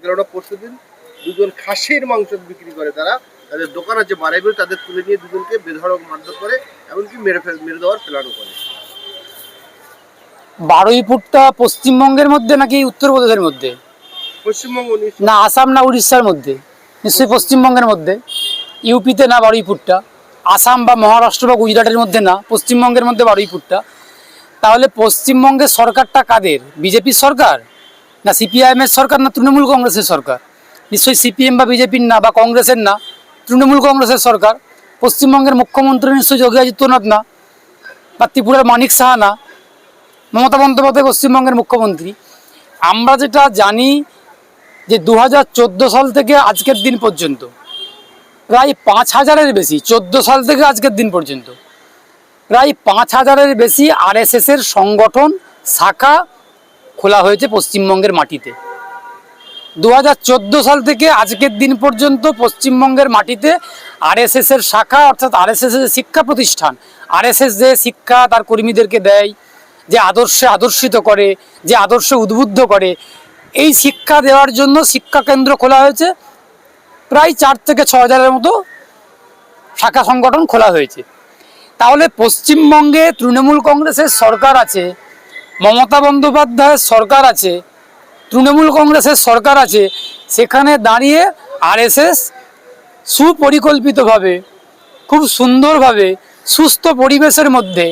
গেল পরশুদিন দুজন খাসির মাংস বিক্রি করে, তারা তাদের দোকান আছে বাড়াইবে, তাদের তুলে নিয়ে দুজনকে বেধড়ক মারধর করে, এমনকি মেরে দেওয়ার প্ল্যানও করে। বারুইপুরটা পশ্চিমবঙ্গের মধ্যে নাকি উত্তরপ্রদেশের মধ্যে? পশ্চিমবঙ্গ না আসাম না উড়িষ্যার মধ্যে? নিশ্চয়ই পশ্চিমবঙ্গের মধ্যে। ইউপিতে না বারুইপুরটা, আসাম বা মহারাষ্ট্র বা গুজরাটের মধ্যে না, পশ্চিমবঙ্গের মধ্যে বারুইপুরটা। তাহলে পশ্চিমবঙ্গের সরকারটা কাদের? বিজেপির সরকার না সিপিআইএমের সরকার না তৃণমূল কংগ্রেসের সরকার? নিশ্চয়ই সিপিএম বা বিজেপির না, বা কংগ্রেসের না, তৃণমূল কংগ্রেসের সরকার। পশ্চিমবঙ্গের মুখ্যমন্ত্রী নিশ্চয়ই যোগী আদিত্যনাথ না, বা ত্রিপুরার মানিক সাহা না, মমতা বন্দ্যোপাধ্যায় পশ্চিমবঙ্গের মুখ্যমন্ত্রী। আমরা যেটা জানি যে 2014 সাল থেকে আজকের দিন পর্যন্ত প্রায় 5,000-এর বেশি, 14 সাল থেকে আজকের দিন পর্যন্ত প্রায় 5,000-এর বেশি আরএসএসের সংগঠন শাখা খোলা হয়েছে পশ্চিমবঙ্গের মাটিতে। 2014 সাল থেকে আজকের দিন পর্যন্ত পশ্চিমবঙ্গের মাটিতে আরএসএসের শাখা, অর্থাৎ আরএসএসের শিক্ষা প্রতিষ্ঠান, আরএসএস যে শিক্ষা তার কর্মীদেরকে দেয়, যে আদর্শে আদর্শিত করে, যে আদর্শে উদ্বুদ্ধ করে, এই শিক্ষা দেওয়ার জন্য শিক্ষা কেন্দ্র খোলা হয়েছে। প্রায় 4 থেকে 6,000-এর মতো শাখা সংগঠন খোলা হয়েছে। তাহলে পশ্চিমবঙ্গে তৃণমূল কংগ্রেসের সরকার আছে, মমতা বন্দ্যোপাধ্যায়ের সরকার আছে, তৃণমূল কংগ্রেসের সরকার আছে, সেখানে দাঁড়িয়ে আরএসএস সুপরিকল্পিতভাবে, খুব সুন্দরভাবে, সুস্থ পরিবেশের মধ্যে,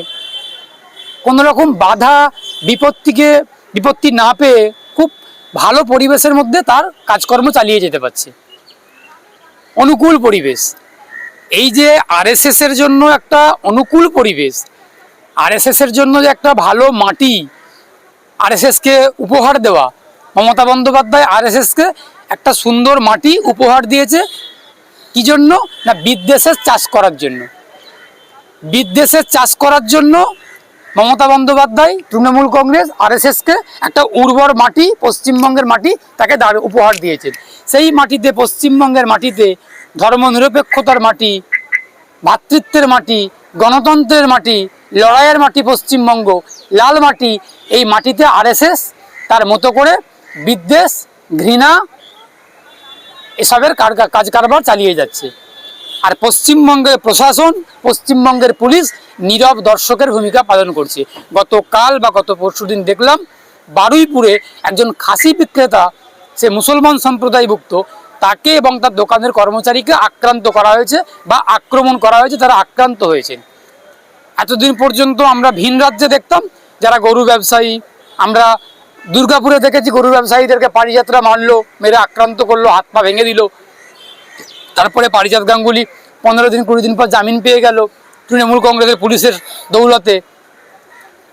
কোনো রকম বাধা বিপত্তি না পেয়ে খুব ভালো পরিবেশের মধ্যে তার কাজকর্ম চালিয়ে যেতে পারছে। অনুকূল পরিবেশ, এই যে আরএসএসের জন্য একটা অনুকূল পরিবেশ, আরএসএসের জন্য যে একটা ভালো মাটি আরএসএসকে উপহার দেওয়া, মমতা বন্দ্যোপাধ্যায় আরএসএসকে একটা সুন্দর মাটি উপহার দিয়েছে। কি জন্য? না বিদ্বেষের চাষ করার জন্য। বিদ্বেষের চাষ করার জন্য মমতা বন্দ্যোপাধ্যায়, তৃণমূল কংগ্রেস আরএসএসকে একটা উর্বর মাটি, পশ্চিমবঙ্গের মাটি তাকে উপহার দিয়েছেন। সেই মাটিতে, পশ্চিমবঙ্গের মাটিতে ধর্মনিরপেক্ষতার মাটি, ভ্রাতৃত্বের মাটি, গণতন্ত্রের মাটি, লড়াইয়ের মাটি পশ্চিমবঙ্গ, লাল মাটি। এই মাটিতে আরএসএস তার মতো করে বিদ্বেষ, ঘৃণা এসবের কাজ কারবার চালিয়ে যাচ্ছে। আর পশ্চিমবঙ্গের প্রশাসন, পশ্চিমবঙ্গের পুলিশ নীরব দর্শকের ভূমিকা পালন করছে। গতকাল বা গত পরশুদিন দেখলাম বারুইপুরে একজন খাসি বিক্রেতা, সে মুসলমান সম্প্রদায়ভুক্ত, তাকে এবং তার দোকানের কর্মচারীকে আক্রান্ত করা হয়েছে বা আক্রমণ করা হয়েছে, তারা আক্রান্ত হয়েছেন। এতদিন পর্যন্ত আমরা ভিন রাজ্যে দেখতাম যারা গরু ব্যবসায়ী, আমরা দুর্গাপুরে দেখেছি গরু ব্যবসায়ীদেরকে পারিজাতরা মারলো, মেরে আক্রান্ত করলো, হাত পা ভেঙে দিল। তারপরে পারিজাত গাঙ্গুলি 15 দিন 20 দিন পর জামিন পেয়ে গেল তৃণমূল কংগ্রেসের পুলিশের দৌলতে।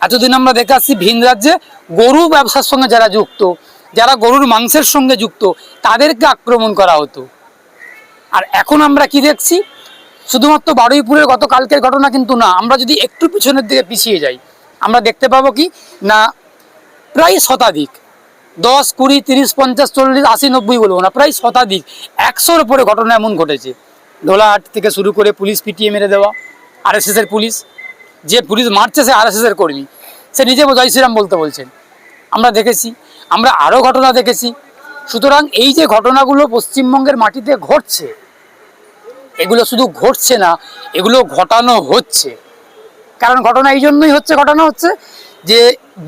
এতদিন আমরা দেখে আসছি ভিন রাজ্যে গরু ব্যবসার সঙ্গে যারা যুক্ত, যারা গরুর মাংসের সঙ্গে যুক্ত, তাদেরকে আক্রমণ করা হতো। আর এখন আমরা কি দেখছি? শুধুমাত্র বারুইপুরের গতকালকের ঘটনা কিন্তু না, আমরা যদি একটু পিছনের দিকে পিছিয়ে যাই, আমরা দেখতে পাবো কি না প্রায় শতাধিক, 10, 20, 30, 50, 40, 80, 90 বলবো না, প্রায় শতাধিক, 100-র উপরে ঘটনা এমন ঘটেছে। ঢোলাহাট থেকে শুরু করে পুলিশ পিটিয়ে মেরে দেওয়া, আরএসএসের পুলিশ, যে পুলিশ মারছে সে আরএসএসের কর্মী, সে নিজে জয় শ্রীরাম বলতে বলছেন, আমরা দেখেছি। আমরা আরও ঘটনা দেখেছি। সুতরাং এই যে ঘটনাগুলো পশ্চিমবঙ্গের মাটিতে ঘটছে, এগুলো শুধু ঘটছে না, এগুলো ঘটানো হচ্ছে। কারণ ঘটনা এই জন্যই হচ্ছে, ঘটানো হচ্ছে যে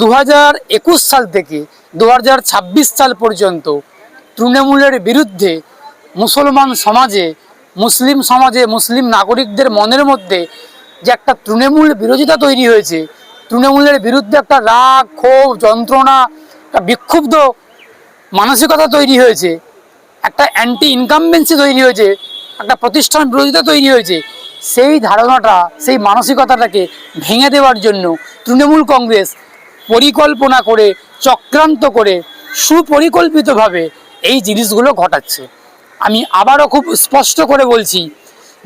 2021 সাল থেকে 2026 সাল পর্যন্ত তৃণমূলের বিরুদ্ধে মুসলমান সমাজে, মুসলিম নাগরিকদের মনের মধ্যে যে একটা তৃণমূল বিরোধিতা তৈরি হয়েছে, তৃণমূলের বিরুদ্ধে একটা রাগ, ক্ষোভ, যন্ত্রণা, একটা বিক্ষুব্ধ মানসিকতা তৈরি হয়েছে, একটা অ্যান্টি ইনকামবেন্সি তৈরি হয়েছে, একটা প্রতিষ্ঠান বিরোধিতা তৈরি হয়েছে। সেই ধারণাটা, সেই মানসিকতাটাকে ভেঙে দেওয়ার জন্য তৃণমূল কংগ্রেস পরিকল্পনা করে, চক্রান্ত করে, সুপরিকল্পিতভাবে এই জিনিসগুলো ঘটাচ্ছে। আমি আবারও খুব স্পষ্ট করে বলছি,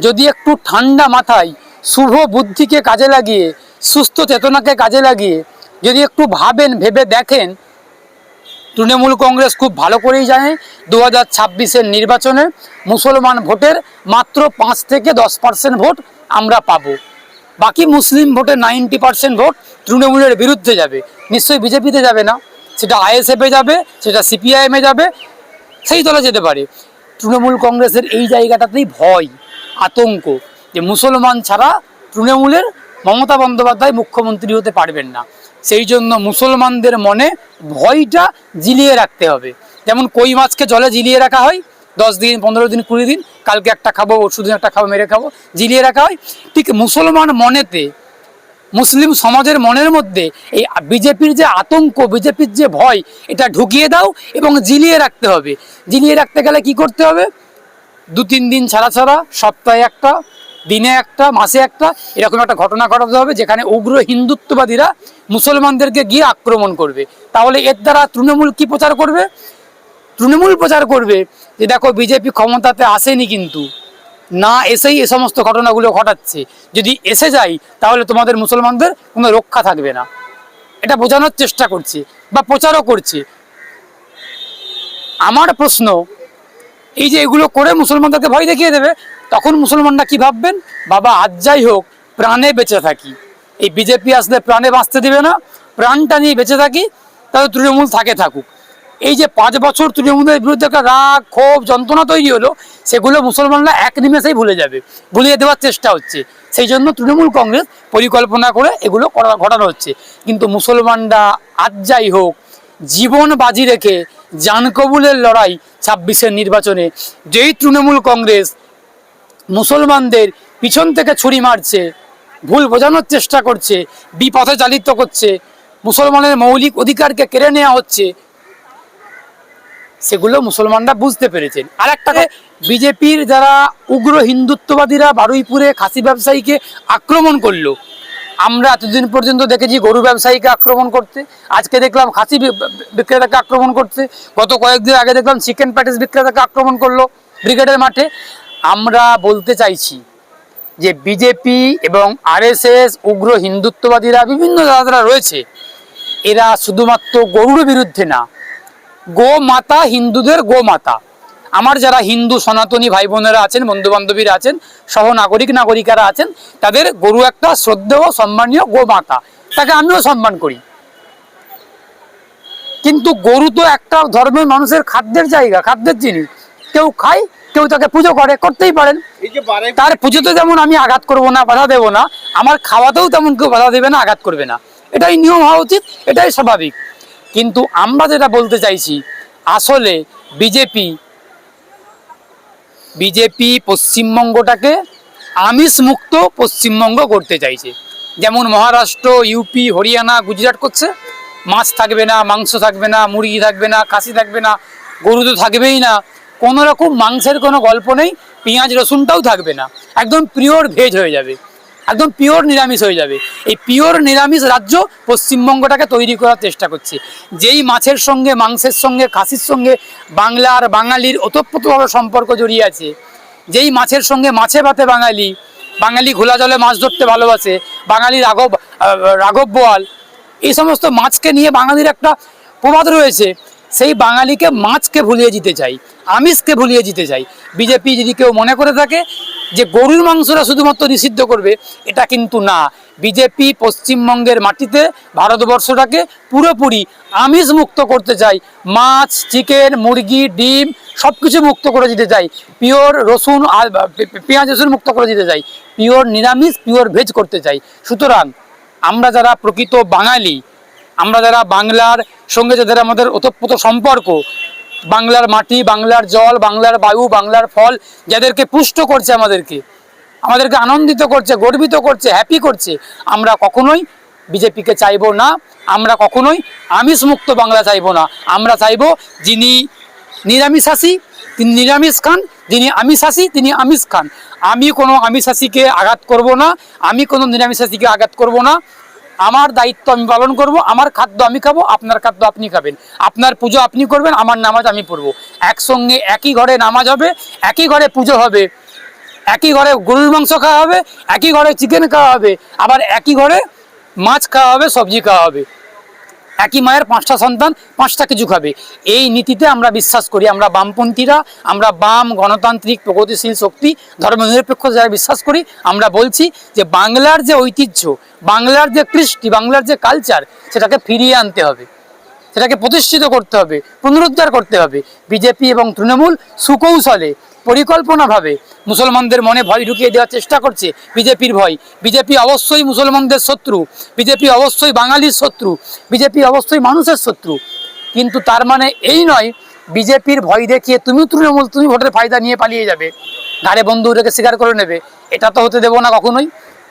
যদি একটু ঠান্ডা মাথায়, শুভ বুদ্ধিকে কাজে লাগিয়ে, সুস্থ চেতনাকে কাজে লাগিয়ে যদি একটু ভেবে দেখেন, তৃণমূল কংগ্রেস খুব ভালো করেই জানে 2026-এর নির্বাচনে মুসলমান ভোটের মাত্র 5 থেকে 10% ভোট আমরা পাবো। বাকি মুসলিম ভোটে 90% ভোট তৃণমূলের বিরুদ্ধে যাবে। নিশ্চয়ই বিজেপিতে যাবে না, সেটা আইএসএফে যাবে, সেটা সিপিআইএমে যাবে, সেই দলে যেতে পারে। তৃণমূল কংগ্রেসের এই জায়গাটাতেই ভয়, আতঙ্ক, যে মুসলমান ছাড়া তৃণমূলের মমতা বন্দ্যোপাধ্যায় মুখ্যমন্ত্রী হতে পারবেন না। সেই জন্য মুসলমানদের মনে ভয়টা জিলিয়ে রাখতে হবে। যেমন কই মাছকে জলে জিলিয়ে রাখা হয় 10 দিন, 15 দিন, 20 দিন, কালকে একটা খাবো, পরশুদিন একটা খাবো, মেরে খাবো, জিলিয়ে রাখা হয়। ঠিক মুসলমান মনেতে, মুসলিম সমাজের মনের মধ্যে এই বিজেপির যে আতঙ্ক, বিজেপির যে ভয়, এটা ঢুকিয়ে দাও এবং জিলিয়ে রাখতে হবে। জিলিয়ে রাখতে গেলে কি করতে হবে? 2-3 দিন ছাড়া ছাড়া, সপ্তাহে একটা, দিনে একটা, মাসে একটা, এরকম একটা ঘটনা ঘটাতে হবে যেখানে উগ্র হিন্দুত্ববাদীরা মুসলমানদেরকে গিয়ে আক্রমণ করবে। তাহলে এর দ্বারা তৃণমূল কি প্রচার করবে? তৃণমূল প্রচার করবে যে দেখো বিজেপি ক্ষমতাতে আসেনি, কিন্তু না এসেই এ সমস্ত ঘটনাগুলো ঘটাচ্ছে। যদি এসে যায় তাহলে তোমাদের মুসলমানদের কোনো রক্ষা থাকবে না। এটা বোঝানোর চেষ্টা করছে বা প্রচারও করছে। আমার প্রশ্ন, এই যে এগুলো করে মুসলমানদেরকে ভয় দেখিয়ে দেবে, তখন মুসলমানরা কি ভাববেন? বাবা আজ যাই হোক প্রাণে বেঁচে থাকি, এই বিজেপি আসলে প্রাণে বাঁচতে দিবে না, প্রাণটা নিয়ে বেঁচে থাকি, তাহলে তৃণমূল থাকুক। এই যে 5 বছর তৃণমূলের বিরুদ্ধে একটা রাগ, ক্ষোভ, যন্ত্রণা তৈরি হলো, সেগুলো মুসলমানরা এক নিমেষেই ভুলে যাবে, ভুলিয়ে দেওয়ার চেষ্টা হচ্ছে। সেই জন্য তৃণমূল কংগ্রেস পরিকল্পনা করে এগুলো ঘটানো হচ্ছে। কিন্তু মুসলমানরা আজ যাই হোক জীবন বাজি রেখে জান কবুলের লড়াই 26-এর নির্বাচনে, যেই তৃণমূল কংগ্রেস মুসলমানদের পিছন থেকে ছুরি মারছে, ভুল বোঝানোর চেষ্টা করছে, বিপথে চালিত করছে, মুসলমানের মৌলিক অধিকারকে কেড়ে নেওয়া হচ্ছে, সেগুলো মুসলমানরা বুঝতে পেরেছেন। আর একটা, বিজেপির যারা উগ্র হিন্দুত্ববাদীরা বারুইপুরে খাসি ব্যবসায়ীকে আক্রমণ করলো, আমরা এতদিন পর্যন্ত দেখেছি গরু ব্যবসায়ীকে আক্রমণ করতে, আজকে দেখলাম খাসি বিক্রেতাকে আক্রমণ করতে, গত কয়েকদিন আগে দেখলাম চিকেন প্যাটিস বিক্রেতাকে আক্রমণ করলো ব্রিগেডের মাঠে। আমরা বলতে চাইছি যে বিজেপি এবং আরএসএস, উগ্র হিন্দুত্ববাদীরা, বিভিন্ন যারা রয়েছে, এরা শুধুমাত্র গরুর বিরুদ্ধে না, গো মাতা, হিন্দুদের গো মাতা, আমার যারা হিন্দু সনাতনী ভাই বোনেরা আছেন, বন্ধু বান্ধবীরা আছেন, সহ নাগরিকারা আছেন, তাদের গরু একটা শ্রদ্ধেয় সম্মানীয় গো মাতা, তাকে আমিও সম্মান করি। কিন্তু গরু তো একটা ধর্মের মানুষের খাদ্যের জায়গা, খাদ্যের জিনিস, কেউ খায়, কেউ তাকে পুজো করে, করতেই পারেন। তার পুজোতে যেমন আমি আঘাত করব না, বাধা দেব না, আমার খাওয়াতেও তেমন কেউ বাধা দেবে না, আঘাত করবে না। এটাই নিয়ম হওয়া উচিত, এটাই স্বাভাবিক। কিন্তু আমরা যেটা বলতে চাইছি, আসলে বিজেপি পশ্চিমবঙ্গটাকে আমিষ মুক্ত পশ্চিমবঙ্গ করতে চাইছে। যেমন মহারাষ্ট্র, ইউপি, হরিয়ানা, গুজরাট করছে। মাছ থাকবে না, মাংস থাকবে না, মুরগি থাকবে না, খাসি থাকবে না, গরু তো থাকবেই না, কোনো রকম মাংসের কোনো গল্প নেই, পেঁয়াজ রসুনটাও থাকবে না, একদম পিওর ভেজ হয়ে যাবে, একদম পিওর নিরামিষ হয়ে যাবে। এই পিওর নিরামিষ রাজ্য পশ্চিমবঙ্গটাকে তৈরি করার চেষ্টা করছে। যেই মাছের সঙ্গে, মাংসের সঙ্গে, খাসির সঙ্গে বাংলার বাঙালির ওতপ্রোতভাবে সম্পর্ক জড়িয়ে আছে, যেই মাছের সঙ্গে মাছে ভাতে বাঙালি ঘোলা জলে মাছ ধরতে ভালোবাসে, বাঙালি রাঘব বোয়াল, এই সমস্ত মাছকে নিয়ে বাঙালির একটা প্রবাদ রয়েছে, সেই বাঙালিকে মাছকে ভুলিয়ে দিতে চাই, আমিষকে ভুলিয়ে দিতে চাই। বিজেপি যদি কেউ মনে করে থাকে যে গরুর মাংসটা শুধুমাত্র নিষিদ্ধ করবে, এটা কিন্তু না। বিজেপি পশ্চিমবঙ্গের মাটিতে ভারতবর্ষটাকে পুরোপুরি আমিষ মুক্ত করতে চাই, মাছ, চিকেন, মুরগি, ডিম সব কিছু মুক্ত করে দিতে চাই, পিওর রসুন আর পেঁয়াজ রসুন মুক্ত করে দিতে চাই, পিওর নিরামিষ, পিওর ভেজ করতে চাই। সুতরাং আমরা যারা প্রকৃত বাঙালি, আমরা যারা বাংলার সঙ্গে যাদের আমাদের ওতপ্রোত সম্পর্ক, বাংলার মাটি, বাংলার জল, বাংলার বায়ু, বাংলার ফল, যাদেরকে পুষ্ট করছে, আমাদেরকে আনন্দিত করছে, গর্বিত করছে, হ্যাপি করছে, আমরা কখনোই বিজেপিকে চাইবো না, আমরা কখনোই আমিষ মুক্ত বাংলা চাইবো না। আমরা চাইবো যিনি নিরামিষাশী তিনি নিরামিষ খান, যিনি আমিষাশী তিনি আমিষ খান। আমি কোনো আমিষাশীকে আঘাত করব না, আমি কোনো নিরামিষাশীকে আঘাত করব না। আমার দায়িত্ব আমি পালন করব, আমার খাদ্য আমি খাবো, আপনার খাদ্য আপনি খাবেন, আপনার পুজো আপনি করবেন, আমার নামাজ আমি পড়বো। একসঙ্গে একই ঘরে নামাজ হবে, একই ঘরে পুজো হবে, একই ঘরে গরুর মাংস খাওয়া হবে, একই ঘরে চিকেন খাওয়া হবে, আবার একই ঘরে মাছ খাওয়া হবে, সবজি খাওয়া হবে। একই মায়ের 5টা সন্তান 5টা কিছু খাবে। এই নীতিতে আমরা বিশ্বাস করি, আমরা বামপন্থীরা, আমরা বাম, গণতান্ত্রিক, প্রগতিশীল শক্তি, ধর্মনিরপেক্ষ যারা বিশ্বাস করি, আমরা বলছি যে বাংলার যে ঐতিহ্য, বাংলার যে কৃষ্টি, বাংলার যে কালচার, সেটাকে ফিরিয়ে আনতে হবে। সেটাকে প্রতিষ্ঠিত করতে হবে, পুনরুদ্ধার করতে হবে। বিজেপি এবং তৃণমূল সুকৌশলে পরিকল্পনাভাবে মুসলমানদের মনে ভয় ঢুকিয়ে দেওয়ার চেষ্টা করছে। বিজেপির ভয়, বিজেপি অবশ্যই মুসলমানদের শত্রু, বিজেপি অবশ্যই বাঙালির শত্রু, বিজেপি অবশ্যই মানুষের শত্রু। কিন্তু তার মানে এই নয় বিজেপির ভয় দেখিয়ে তুমি তৃণমূল, তুমি ভোটের ফায়দা নিয়ে পালিয়ে যাবে, ঘাড়ে বন্দুক রেখে স্বীকার করে নেবে। এটা তো হতে দেবো না কখনোই।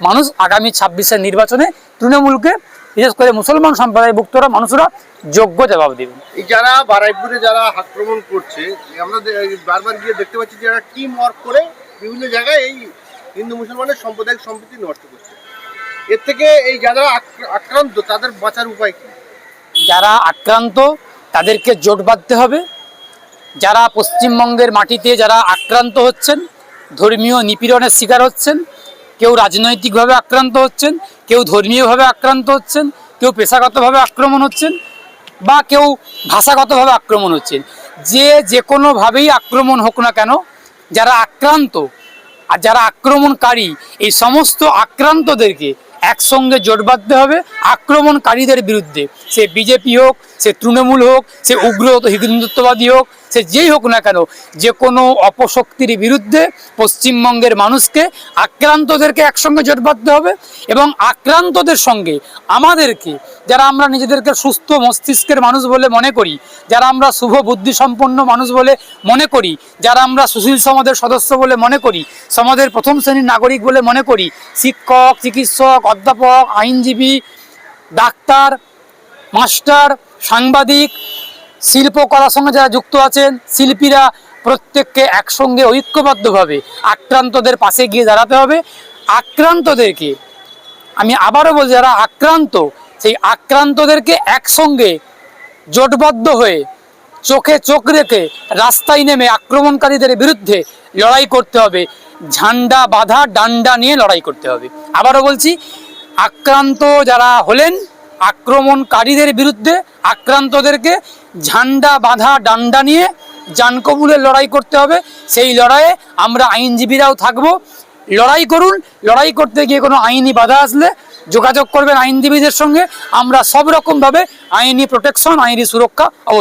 মানুষ আগামী 26-এর নির্বাচনে তৃণমূলকে, বিশেষ করে মুসলমান সম্প্রদায়ভুক্তরা মানুষরা যোগ্য জবাব দেবেন। এই যারা বারুইপুরে যারা আক্রমণ করছে, আমরা বারবার গিয়ে দেখতে পাচ্ছি যারা টিম ওয়ার্ক করে বিভিন্ন জায়গায় এই হিন্দু মুসলমানের সাম্প্রদায়িক সম্প্রীতি নষ্ট করছে। এর থেকে এই যারা আক্রান্ত তাদের বাঁচার উপায় কি? যারা আক্রান্ত তাদেরকে জোট বাঁধতে হবে। যারা পশ্চিমবঙ্গের মাটিতে যারা আক্রান্ত হচ্ছেন, ধর্মীয় নিপীড়নের শিকার হচ্ছেন, কেউ রাজনৈতিকভাবে আক্রান্ত হচ্ছেন, কেউ ধর্মীয়ভাবে আক্রান্ত হচ্ছেন, কেউ পেশাগতভাবে আক্রমণ হচ্ছেন, বা কেউ ভাষাগতভাবে আক্রমণ হচ্ছেন, যে কোনোভাবেই আক্রমণ হোক না কেন, যারা আক্রান্ত আর যারা আক্রমণকারী, এই সমস্ত আক্রান্তদেরকে একসঙ্গে জোট বাঁধতে হবে আক্রমণকারীদের বিরুদ্ধে। সে বিজেপি হোক, সে তৃণমূল হোক, সে উগ্র হিন্দুত্ববাদী হোক, সে যেই হোক না কেন, যে কোনো অপশক্তির বিরুদ্ধে পশ্চিমবঙ্গের মানুষকে, আক্রান্তদেরকে একসঙ্গে জোট বাঁধতে হবে। এবং আক্রান্তদের সঙ্গে আমাদেরকে, যারা আমরা নিজেদেরকে সুস্থ মস্তিষ্কের মানুষ বলে মনে করি, যারা আমরা শুভ বুদ্ধিসম্পন্ন মানুষ বলে মনে করি, যারা আমরা সুশীল সমাজের সদস্য বলে মনে করি, সমাজের প্রথম শ্রেণীর নাগরিক বলে মনে করি, শিক্ষক, চিকিৎসক, অধ্যাপক, আইনজীবী, ডাক্তার, মাস্টার, সাংবাদিক, শিল্পকলার সঙ্গে যারা যুক্ত আছেন, শিল্পীরা, প্রত্যেককে একসঙ্গে ঐক্যবদ্ধভাবে আক্রান্তদের পাশে গিয়ে দাঁড়াতে হবে। আক্রান্তদেরকে, আমি আবারও বলছি, যারা আক্রান্ত, সেই আক্রান্তদেরকে একসঙ্গে জোটবদ্ধ হয়ে চোখে চোখ রেখে রাস্তায় নেমে আক্রমণকারীদের বিরুদ্ধে লড়াই করতে হবে। ঝান্ডা বাঁধা ডান্ডা নিয়ে লড়াই করতে হবে। আবারও বলছি, আক্রান্ত যারা হলেন, আক্রমণকারীদের বিরুদ্ধে আক্রান্তদেরকে ঝান্ডা বাঁধা ডান্ডা নিয়ে জানকবুলের লড়াই করতে হবে। সেই লড়াইয়ে আমরা আইনজীবীরাও থাকবো। লড়াই করুন। লড়াই করতে গিয়ে কোনো আইনি বাধা আসলে যোগাযোগ করবেন আইনজীবীদের সঙ্গে। আমরা সব রকমভাবে আইনি প্রোটেকশন, আইনি সুরক্ষা অবশ্যই